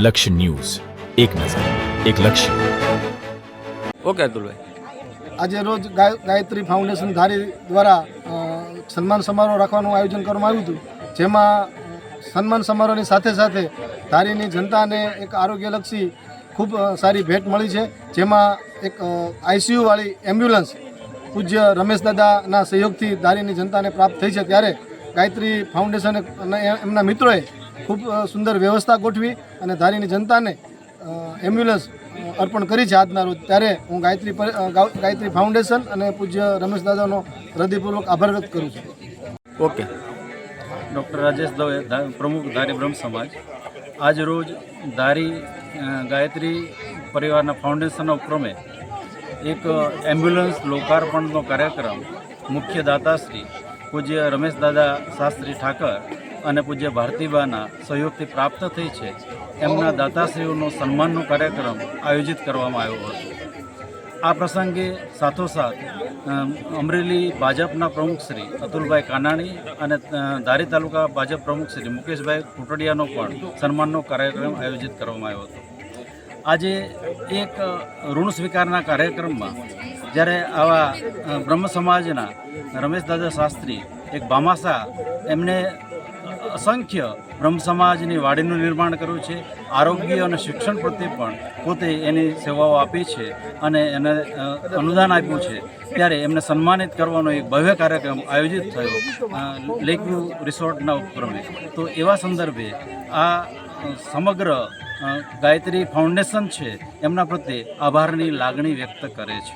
લક્ષ્ય ન્યૂઝ, એક નજર, એક લક્ષ્ય. ઓકે અતુલભાઈ. આજે રોજ ગાયત્રી ફાઉન્ડેશન ધારી દ્વારા સન્માન સમારોહ રાખવાનું આયોજન કરવામાં આવ્યું હતું, જેમાં સન્માન સમારોહની સાથે સાથે ધારીની જનતાને એક આરોગ્યલક્ષી ખૂબ સારી ભેટ મળી છે, જેમાં એક આઈસીયુવાળી એમ્બ્યુલન્સ પૂજ્ય રમેશ દાદાના સહયોગથી ધારીની જનતાને પ્રાપ્ત થઈ છે. ત્યારે ગાયત્રી ફાઉન્ડેશન અને એમના મિત્રોએ ખૂબ સુંદર વ્યવસ્થા ગોઠવી અને ધારીની જનતાને એમ્બ્યુલન્સ અર્પણ કરી છે આજના રોજ. ત્યારે હું ગાયત્રી ફાઉન્ડેશન અને પૂજ્ય રમેશ દાદાનો હૃદયપૂર્વક આભાર વ્યક્ત કરું છું. ઓકે. ડૉક્ટર રાજેશ દવે, પ્રમુખ ધારી બ્રહ્મ સમાજ. આજ રોજ ધારી ગાયત્રી પરિવારના ફાઉન્ડેશનના ઉપક્રમે એક એમ્બ્યુલન્સ લોકાર્પણનો કાર્યક્રમ મુખ્ય દાતાશ્રી પૂજ્ય રમેશ દાદા શાસ્ત્રી ઠાકર અને પૂજ્ય ભારતીબાના સહયોગથી પ્રાપ્ત થઈ છે. એમના દાતાશ્રીઓનો સન્માનનો કાર્યક્રમ આયોજિત કરવામાં આવ્યો હતો. આ પ્રસંગે સાથોસાથ અમરેલી ભાજપના પ્રમુખ શ્રી અતુલભાઈ કાનાણી અને ધારી તાલુકા ભાજપ પ્રમુખ શ્રી મુકેશભાઈ કુટડિયાનો પણ સન્માનનો કાર્યક્રમ આયોજિત કરવામાં આવ્યો હતો. આજે એક ઋણ સ્વીકારના કાર્યક્રમમાં જ્યારે આવા બ્રહ્મ સમાજના રમેશ દાદા શાસ્ત્રી એક ભામાસા એમને અસંખ્ય બ્રહ્મ સમાજની વાડીનું નિર્માણ કર્યું છે, આરોગ્ય અને શિક્ષણ પ્રત્યે પણ પોતે એની સેવાઓ આપી છે અને એને અનુદાન આપ્યું છે. ત્યારે એમને સન્માનિત કરવાનો એક ભવ્ય કાર્યક્રમ આયોજિત થયો લેકવ્યુ રિસોર્ટના ઉપક્રમે. તો એવા સંદર્ભે આ સમગ્ર ગાયત્રી ફાઉન્ડેશન છે એમના પ્રત્યે આભારની લાગણી વ્યક્ત કરે છે.